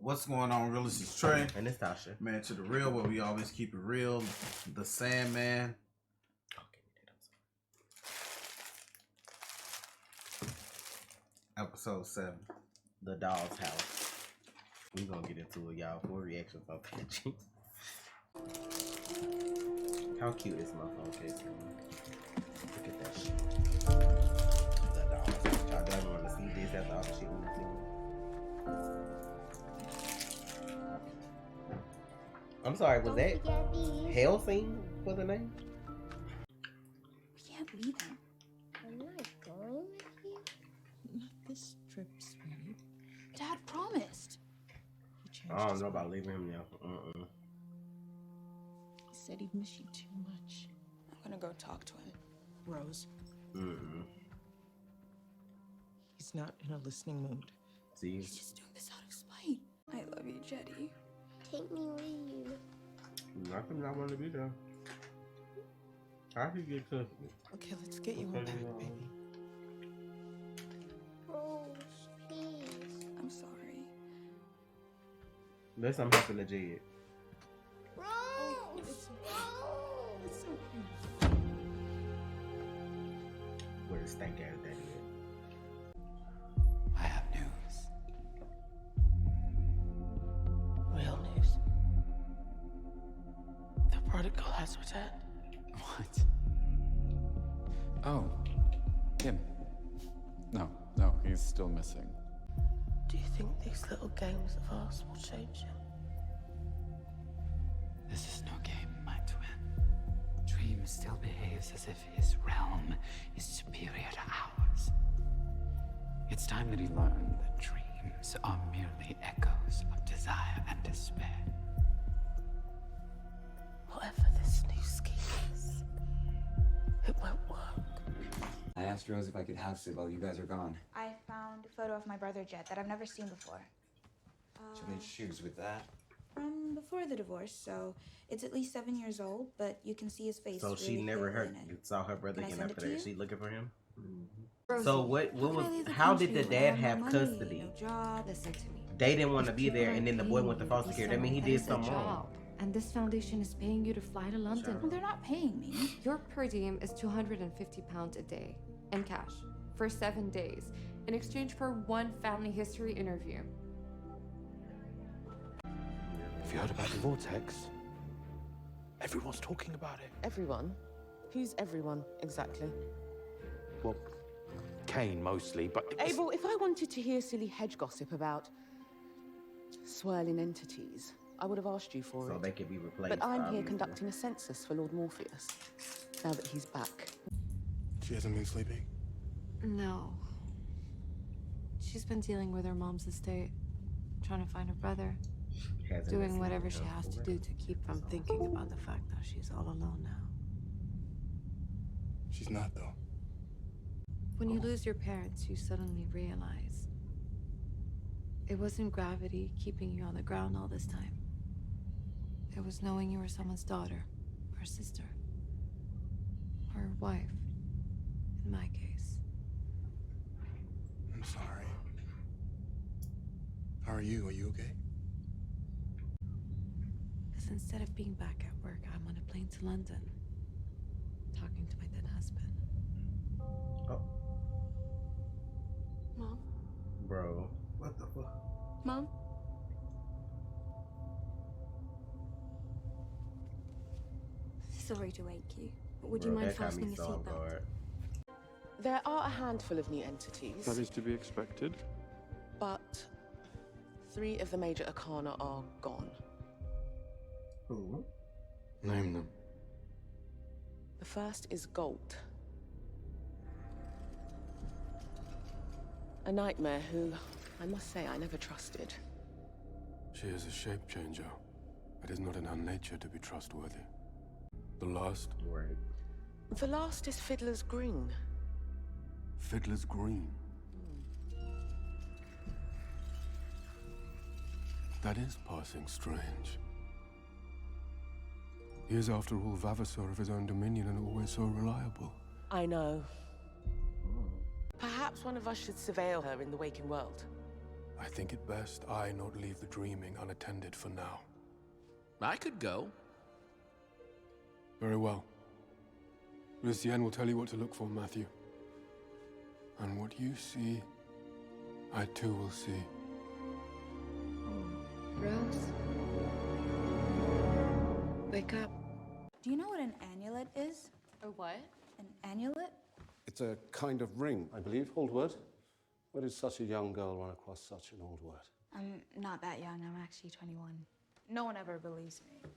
What's going on, real? This is Trey. And it's Tasha. Man, to the real, where we always keep it real. The Sandman. Episode 7. The Doll's House. We gonna get into it, y'all. Full reactions on Darcage. How cute is my phone case? Look at that shit. The Doll's House. Y'all don't want to see this after all the shit we've seen. I'm sorry, was that Hellsing for the name? We can't leave him. I'm not going with you. Not this trip, sweetie. Dad promised. He changed I don't his know mind. about leaving him now. He said he'd miss you too much. I'm gonna go talk to him. Rose, He's he's not in a listening mood. See? He's just doing this out of spite. I love you, Jetty. Take me with you. Nothing I want to be there. How do you get custody? Okay, let's get you a bag, baby. Rose, please. I'm sorry. Unless I'm helping the Jed. Rose! It's Rose! so cute. Where the stank ass daddy is. I have news. Real news. The prodigal has returned. What? Oh, him. No, he's still missing. Do you think these little games of ours will change him? This is no game, my twin. Dream still behaves as if his realm is superior to ours. It's time that he learned that dreams are merely echoes of desire and despair. Whatever this new scheme is, it won't work. I asked Rose if I could house it while you guys are gone. I found a photo of my brother Jet that I've never seen before. She'll need shoes with that. From before the divorce, so it's at least 7 years old, but you can see his face. So she really never clearly heard, in it. saw her brother Can I again send it after to that. you? She looking for him? Rosie, So what How could I was, leave the how did the country? I dad no have money, custody? No job. listen to me. They didn't want to If be people there, aren't and then the boy paying went to you, foster be care. That means he someone did that is a something wrong. job. And this foundation is paying you to fly to London. Well, they're not paying me. Your per diem is £250 a day in cash for 7 days in exchange for one family history interview. Have you heard about the vortex? Everyone's talking about it. Everyone? Who's everyone, exactly? Well, Kane mostly, but Abel, if I wanted to hear silly hedge gossip about swirling entities, I would have asked you for So it. they could be replaced. But I'm here obviously. conducting a census for Lord Morpheus, now that he's back. she hasn't been sleeping. No. She's been dealing with her mom's estate, trying to find her brother, Hasn't been doing whatever she sleeping has to for do to keep from thinking about the fact that she's all alone now. She's not, though. When you lose your parents, you suddenly realize it wasn't gravity keeping you on the ground all this time. It was knowing you were someone's daughter, or sister, or wife, in my case. I'm sorry. How are you? Are you okay? Because instead of being back at work, I'm on a plane to London, talking to my dead husband. Oh, Mom? bro. What the fuck? Mom? Sorry to wake you, but would Bro, you mind that got me fastening your so off seatbelt? guard. There are a handful of new entities, That is to be expected. but 3 of the major arcana are gone. Who? Name them. The first is Gold. A nightmare who, I must say, I never trusted. She is a shape changer. It is not in her nature to be trustworthy. The last, Right. The last is Fiddler's Green. Fiddler's Green. That is passing strange. He is, after all, Vavasor of his own dominion and always so reliable. I know. Perhaps one of us should surveil her in the waking world. I think it best I not leave the dreaming unattended for now. I could go. Very well. Lucienne will tell you what to look for, Matthew. And what you see, I too will see. Rose? Wake up. Do you know what an amulet is? A what? An amulet? It's a kind of ring, I believe. Old word. Where did such a young girl run across such an old word? I'm not that young. I'm actually 21. No one ever believes me.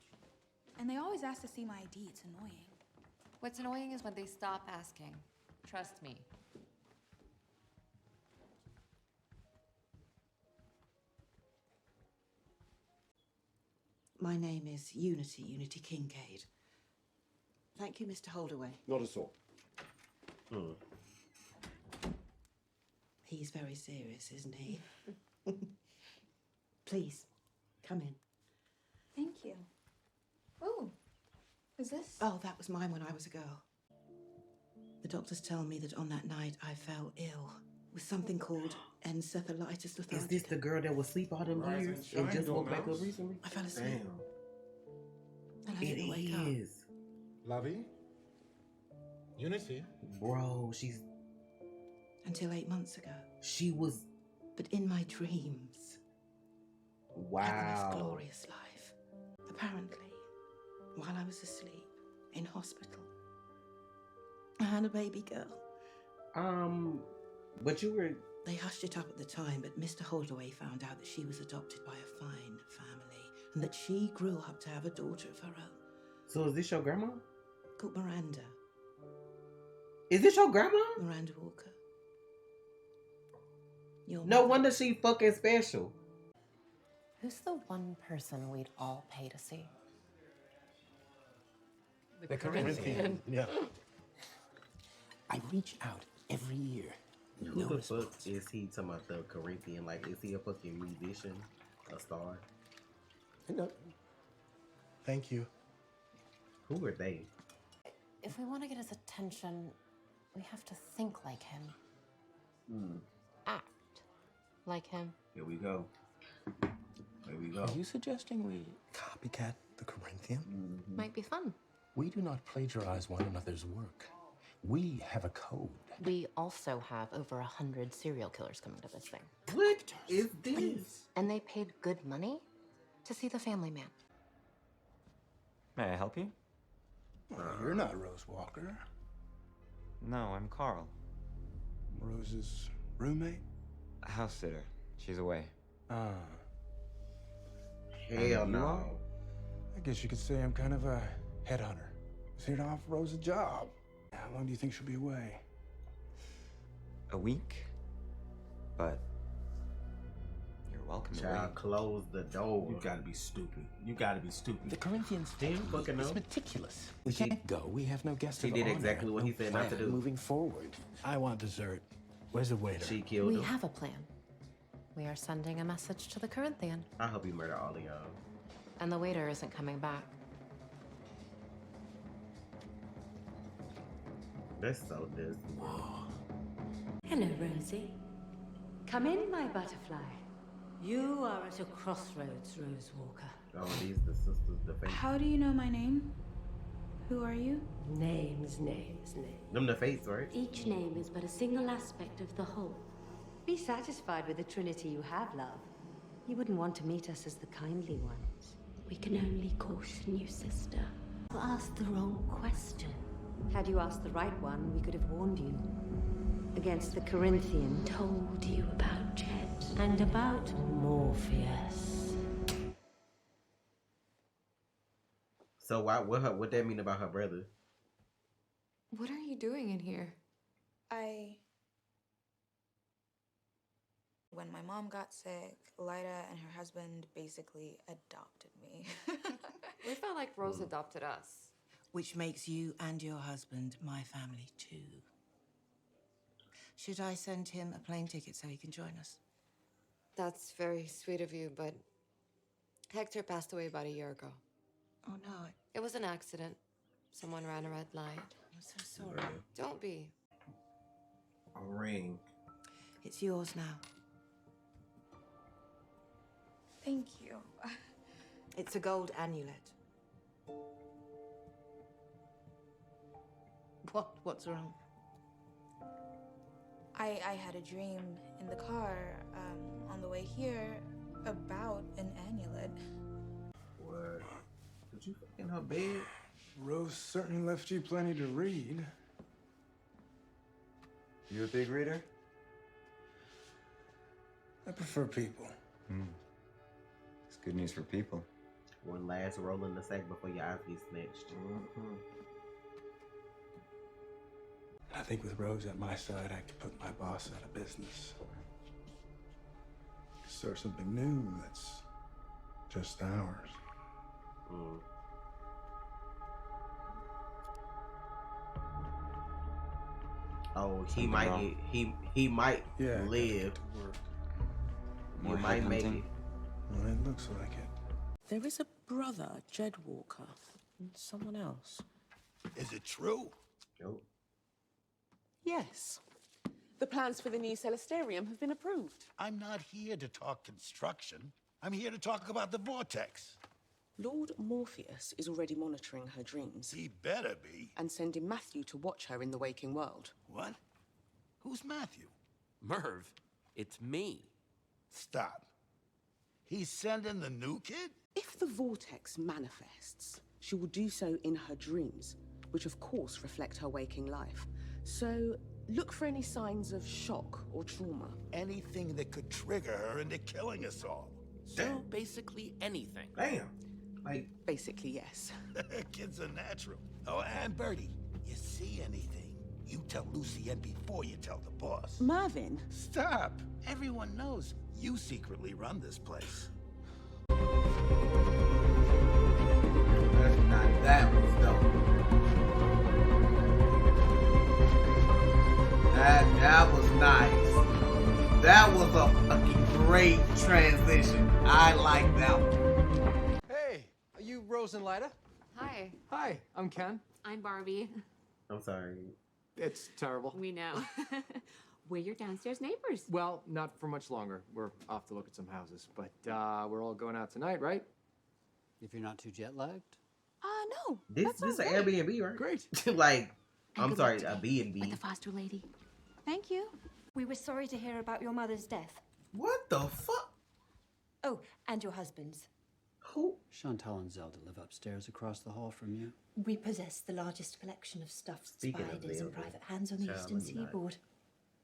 And they always ask to see my ID. It's annoying. What's annoying is when they stop asking. Trust me. My name is Unity Kincaid. Thank you, Mr. Holdaway. Not at all. He's very serious, isn't he? Please, come in. Thank you. Oh, is this? Oh, that was mine when I was a girl. The doctors tell me that on that night I fell ill with something called encephalitis lethargica. Is this the girl that was asleep all them years and just woke back up recently? I fell asleep. Damn. And I didn't wake up. It is. Lavi? Unity? Bro, she's... Until 8 months ago. She was... But in my dreams, Wow. had the most glorious life. Apparently, while I was asleep in hospital, I had a baby girl. But you were... They hushed it up at the time, but Mr. Holdaway found out that she was adopted by a fine family and that she grew up to have a daughter of her own. So is this your grandma? Called Miranda. Is this your grandma? Miranda Walker. Your No mother. wonder she fucking special. Who's the one person we'd all pay to see? The Corinthian. Yeah. I reach out every year. Who the fuck is he talking about the Corinthian? Like, is he a fucking musician? A star? No. Thank you. Who are they? If we want to get his attention, we have to think like him. Act like him. Here we go. Here we go. Are you suggesting we... Copycat the Corinthian? Might be fun. We do not plagiarize one another's work. We have a code. We also have over 100 serial killers coming to this thing. What is this? And they paid good money to see the family man. May I help you? You're not Rose Walker. No, I'm Carl. Rose's roommate? House sitter. She's away. Ah. Hell no. I guess you could say I'm kind of a headhunter. I was here to offer Rose a job. How long do you think she'll be away? A week? But you're welcome to Child, wait. close the door. You gotta be stupid. You gotta be stupid. The Corinthians fucking is know. meticulous. We can't go. We have no guest She of did honor. exactly what he No said not to plan do. Moving forward. I want dessert. Where's the waiter? She killed We him. have a plan. We are sending a message to the Corinthian. I hope you murder all of y'all. And the waiter isn't coming back. That's so Disney. Hello, Rosie. Come in, my butterfly. You are at a crossroads, Rose Walker. Oh, these the sisters, the face. How do you know my name? Who are you? Names. Them the face, right? Each name is but a single aspect of the whole. Be satisfied with the trinity you have, love. You wouldn't want to meet us as the kindly ones. We can only caution you, sister. You asked the wrong question. Had you asked the right one, we could have warned you. Against the Corinthian. Told you about Jet. And about Morpheus. So what that mean about her brother? What are you doing in here? When my mom got sick, Lyda and her husband basically adopted me. We felt like Rose adopted us. Which makes you and your husband my family too. Should I send him a plane ticket so he can join us? That's very sweet of you, but Hector passed away about a year ago. Oh no, It was an accident. Someone ran a red light. I'm so sorry. Don't be. A ring. It's yours now. It's a gold amulet. What's wrong? I had a dream in the car on the way here about an amulet. What? Did you fuck in her bed? Rose certainly left you plenty to read. You a big reader? I prefer people. It's good news for people. One last roll in the sack before your eyes get snatched. I think with Rose at my side, I could put my boss out of business. Start something new that's just ours. Oh, he might get, he might live. You More might make headhunting? it. Well, it looks like it. There is a brother, Jed Walker, and someone else. Is it true? Nope. Yes. The plans for the new Celesterium have been approved. I'm not here to talk construction. I'm here to talk about the vortex. Lord Morpheus is already monitoring her dreams. He better be. And sending Matthew to watch her in the waking world. What? Who's Matthew? Merv, it's me. Stop. He's sending the new kid? If the vortex manifests, she will do so in her dreams, which of course reflect her waking life. So look for any signs of shock or trauma. Anything that could trigger her into killing us all. So basically anything. Damn. Like, basically, yes. Kid's a natural. Oh, and Bertie, you see anything, you tell Lucien before you tell the boss. Mervyn. Stop. Everyone knows you secretly run this place. That was dope. That was nice. That was a fucking great transition. I like that one. Hey, are you Rose and Lyda? Hi. Hi, I'm Ken. I'm Barbie. I'm sorry. It's terrible. We know. We're your downstairs neighbors. Well, not for much longer. We're off to look at some houses, but we're all going out tonight, right? If you're not too jet lagged. No. This is an Airbnb, right? Great. Like, And I'm good sorry, luck a B&B. with the foster lady. Thank you. We were sorry to hear about your mother's death. What the fuck? Oh, and your husband's. Who? Chantal and Zelda live upstairs across the hall from you. We possess the largest collection of stuffed Speaking of spiders in Zelda, private hands on the child, eastern let me not. seaboard.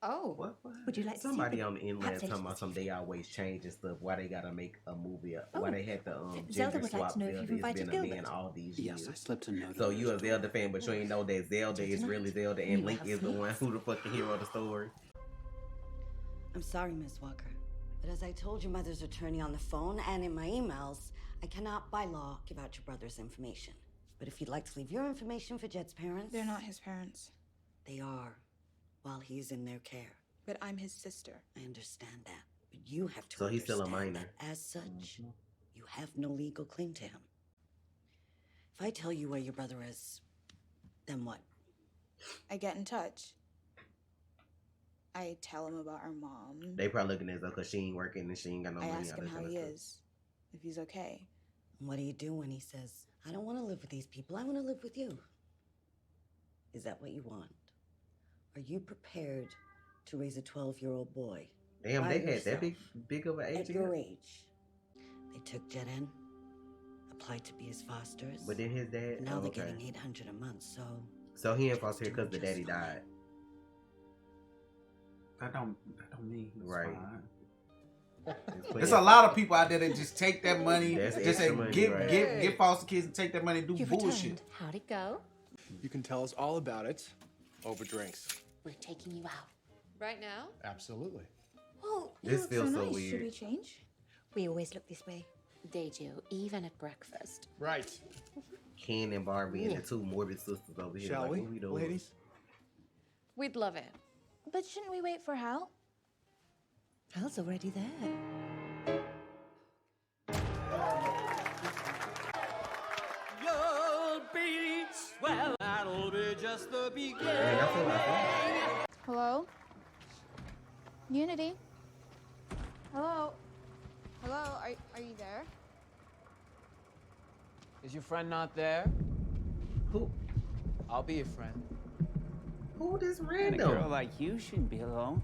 Oh. What? Would you like to see Somebody them? on the inland Perhaps talking later about some they always change and stuff. Why they gotta make a movie? Oh. Why they had the Zelda gender would like swap to know if Zelda? you've It's invited been a man Gilbert. all these Yes, years. I slipped a note. So you a Zelda fan, but you ain't know that Zelda is really Zelda, and You Link have is the faith. one who the fucking hero of the story. I'm sorry, Miss Walker, but as I told your mother's attorney on the phone and in my emails, I cannot by law give out your brother's information. But if you'd like to leave your information for Jed's parents... They're not his parents. They are, while he's in their care. But I'm his sister. I understand that, but you have to So he's still a understand minor. that as such, you have no legal claim to him. If I tell you where your brother is, then what? I get in touch. I tell him about our mom. They probably looking at us because she ain't working and she ain't got no I money. ask out him of how it. he is, if he's okay. And what do you do when he says, I don't want to live with these people, I want to live with you? Is that what you want? Are you prepared to raise a 12-year-old boy? Damn, by they had that yourself big of an age at your gap? age. They took Jed in, applied to be his fosters. But then his dad. Now oh, they're okay. getting $800 a month, so So he in foster care because the daddy died. That don't mean it's Right. fine. There's a lot of people out there that just take that money, That's just say extra money, get right. get foster kids and take that money and do bullshit. How'd it go? You can tell us all about it over drinks. We're taking you out. Right now? Absolutely. Well, you This look feels so nice. weird. Should we change? We always look this way. They do, even at breakfast. Right. Ken and Barbie and the two morbid sisters over here. Shall like, we, what we doing? ladies? We'd love it. But shouldn't we wait for Hal? Hal's already there. You'll be swell. That'll be just the beginning. Hello? Unity? Hello? Hello? Are Are you there? Is your friend not there? Who? I'll be your friend. Who this And a random? girl like you shouldn't be alone.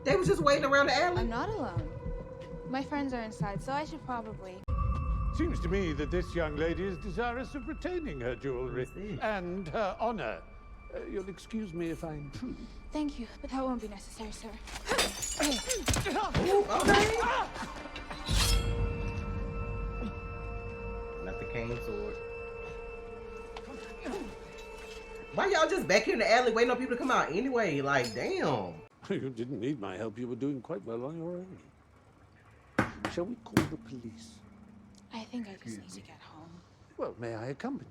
They was just waiting around the alley. I'm not alone. My friends are inside, so I should probably. Seems to me that this young lady is desirous of retaining her jewelry and her honor. You'll excuse me if I intrude. Thank you, but that won't be necessary, sir. Not the cane sword. Why y'all just back here in the alley waiting on people to come out anyway? Like, damn. You didn't need my help. You were doing quite well on your own. Shall we call the police? I think I just need to get home. Well, may I accompany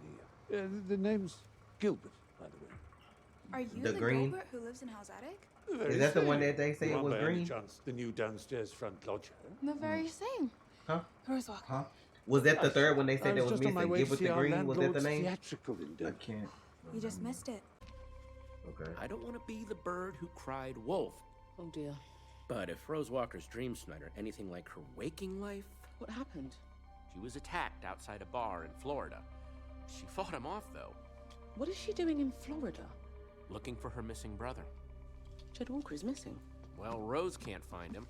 you? The name's Gilbert, by the way. Are you The the green? Gilbert who lives in Hell's Attic? The very Is that the same. one that they said Not was by any green? chance the new downstairs front lodger? The very same. Huh? Rose Walker. Huh? Was that the third one they said that was just on my missing? way Give to with see the our green? Was that the landlord's name? theatrical endeavor. I can't. You just missed it. Okay. I don't want to be the bird who cried wolf. Oh dear. But if Rose Walker's dreams tonight are anything like her waking life, What happened? she was attacked outside a bar in Florida. She fought him off, though, What is she doing in Florida? looking for her missing brother. Jed Walker is missing. Well, Rose can't find him.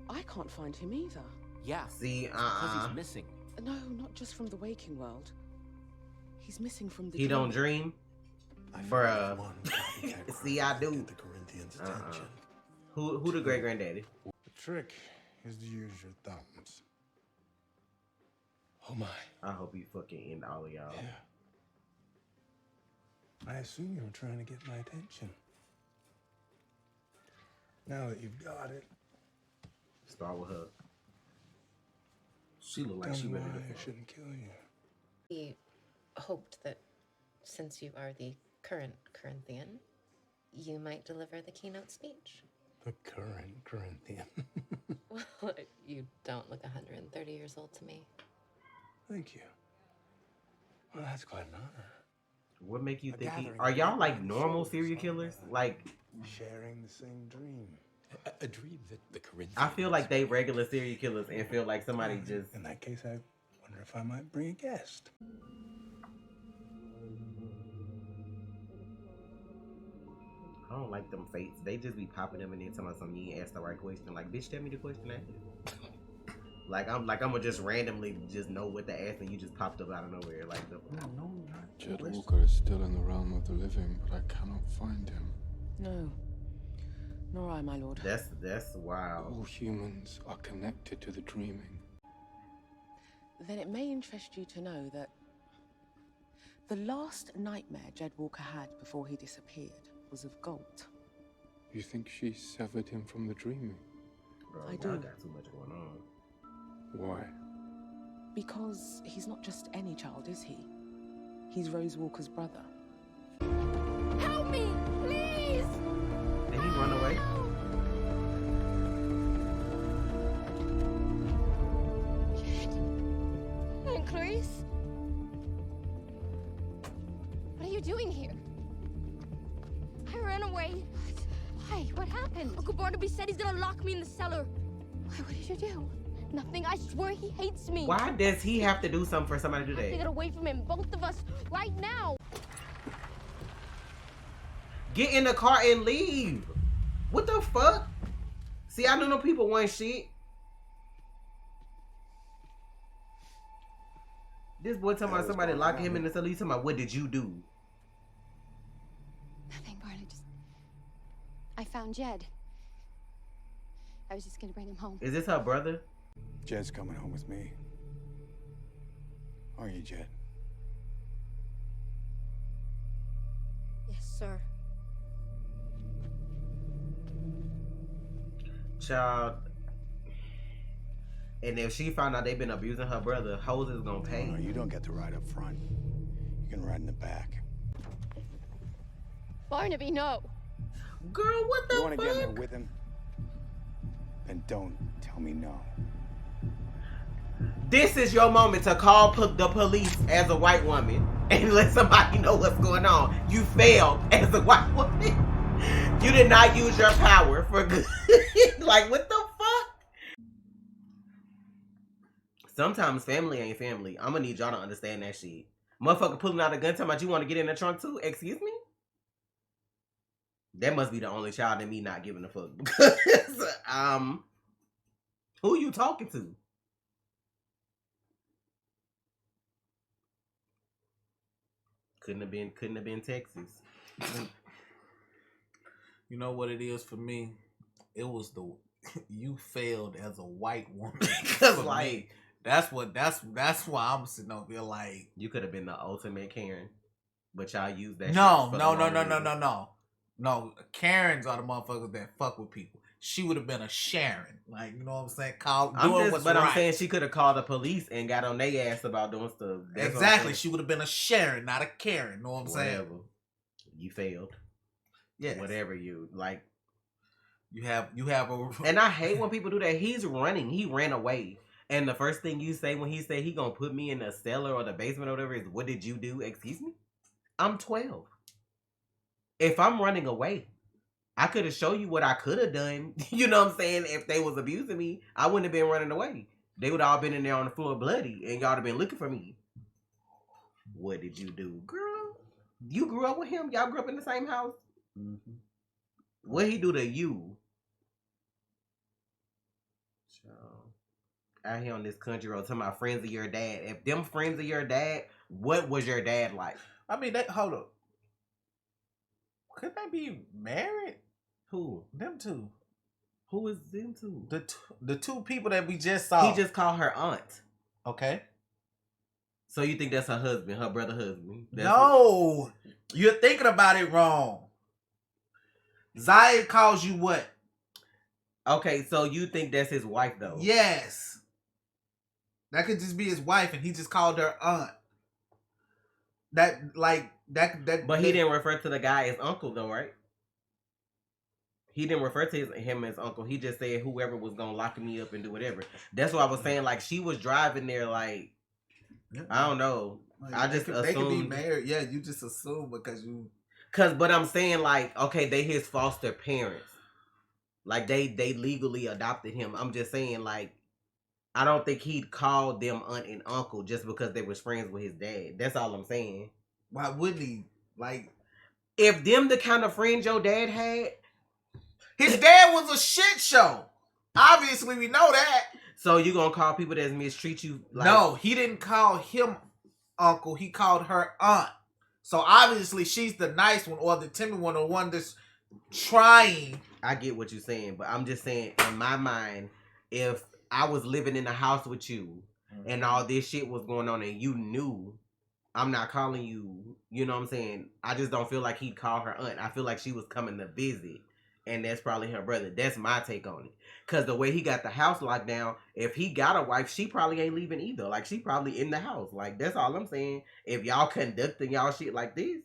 I can't find him either. Yeah, See, it's because he's missing. No, not just from the waking world. He's missing from the He don't dream. dream? Bruh. See, I do. Who the great granddaddy? The trick is to use your thumbs. Oh my. I hope you fucking end all of y'all. I assume you were trying to get my attention. Now that you've got it, start with her. She look like tell she me ready why to I fuck. shouldn't kill you. We hoped that since you are the current Corinthian, you might deliver the keynote speech. The current Corinthian. Well, you don't look 130 years old to me. Thank you. Well, that's quite an honor. What make you think? gathering Are y'all of like normal souls serial killers? Like, sharing the same dream. A dream that the Corinthians. I feel like they regular serial killers and feel like somebody just. In that case, I wonder if I might bring a guest. I don't like them fates. They just be popping them and then telling something you ain't asked the right question. Like, bitch, tell me the question after. I'm gonna just randomly just know what to ask and you just popped up out of nowhere. Like, no, not Jed Walker is still in the realm of the living, but I cannot find him. No. Nor I, my lord. That's wild. All humans are connected to the dreaming. Then it may interest you to know that the last nightmare Jed Walker had before he disappeared was of gold. You think she severed him from the dreaming? Bro, I y'all do. got too much going on. Why? Because he's not just any child, is he? He's Rose Walker's brother. Help me, please! Did he run away? And Clarice? What are you doing here? I ran away. Why? What happened? Uncle Barnaby said he's gonna lock me in the cellar. Why? What did you do? Nothing. I swear he hates me. Why does he have to do something for somebody to do I have to get that? away from him, both of us, right now. Get in the car and leave. What the fuck? See, I don't know people want shit. This boy talking about somebody locking him in the cell. He's talking about, what did you do? Nothing, Barney. I found Jed. I was just gonna bring him home. Is this her brother? Jed's coming home with me. Are you, Jed? Yes, sir. Child. And if she found out they've been abusing her brother, hoes is gonna pay. No, you don't get to ride up front. You can ride in the back. Barnaby, no. Girl, what the You want to fuck? get in there with him? Then don't tell me no. This is your moment to call the police as a white woman and let somebody know what's going on. You failed as a white woman. You did not use your power for good. Like, what the Sometimes family ain't family. I'm gonna need y'all to understand that shit. Motherfucker pulling out a gun talking about you want to get in the trunk too? Excuse me? That must be the only child in me not giving a fuck. Because, who you talking to? Couldn't have been Texas. You know what it is for me? It was you failed as a white woman. Cause like that's why I'm sitting over here like you could have been the ultimate Karen, but y'all use that. No. Karens are the motherfuckers that fuck with people. She would have been a Sharon, like you know what I'm saying. I'm saying she could have called the police and got on their ass about doing stuff. That's exactly. She would have been a Sharon, not a Karen. Know what I'm saying? You failed. Yeah. Whatever you like. You have a. And I hate when people do that. He's running. He ran away. And the first thing you say when he say he gonna put me in the cellar or the basement or whatever is, what did you do? Excuse me? I'm 12. If I'm running away, I could have shown you what I could have done. You know what I'm saying? If they was abusing me, I wouldn't have been running away. They would all been in there on the floor bloody and y'all have been looking for me. What did you do? Girl, you grew up with him? Y'all grew up in the same house? Mm-hmm. What he do to you? Out here on this country road, talking about friends of your dad. If them friends of your dad, what was your dad like? I mean, hold up. Could they be married? Who? Them two. Who is them two? The two people that we just saw. He just called her aunt. Okay. So you think that's her husband, her brother husband? No. You're thinking about it wrong. Zaya calls you what? Okay, so you think that's his wife though? Yes. That could just be his wife and he just called her aunt. But he didn't refer to the guy as uncle though, right? He didn't refer to him as uncle. He just said whoever was gonna lock me up and do whatever. That's what I was saying. Like she was driving there, like I don't know. Like, I just assumed they could be married. Yeah, you just assume because you. But I'm saying like, okay, they his foster parents. Like they legally adopted him. I'm just saying like, I don't think he'd call them aunt and uncle just because they was friends with his dad. That's all I'm saying. Why wouldn't he? Like, if them the kind of friends your dad had. His dad was a shit show. Obviously, we know that. So you gonna call people that mistreat you? Like... No, he didn't call him uncle. He called her aunt. So obviously, she's the nice one or the timid one or one that's trying. I get what you're saying, but I'm just saying, in my mind, if I was living in the house with you and all this shit was going on and you knew, I'm not calling you, you know what I'm saying? I just don't feel like he'd call her aunt. I feel like she was coming to visit. And that's probably her brother. That's my take on it. Because the way he got the house locked down, if he got a wife, she probably ain't leaving either. Like, she probably in the house. Like, that's all I'm saying. If y'all conducting y'all shit like this.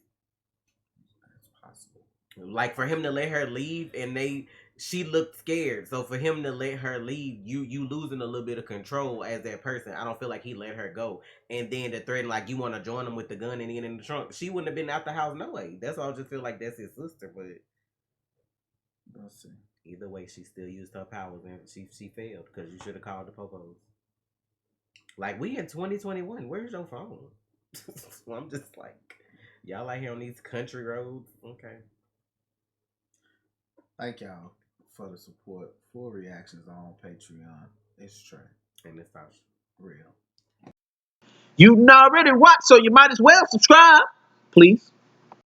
That's possible. Like, for him to let her leave and she looked scared. So, for him to let her leave, you losing a little bit of control as that person. I don't feel like he let her go. And then to threaten, like, you want to join him with the gun and get in the trunk. She wouldn't have been out the house no way. That's all I just feel like that's his sister, but... Let's see. Either way, she still used her powers and she failed because you should have called the popos. Like, we in 2021. Where's your phone? So I'm just like, y'all out here on these country roads? Okay. Thank y'all for the support. Full reactions on Patreon. It's Trey. And it's Tasha. Real. You already watched, so you might as well subscribe. Please.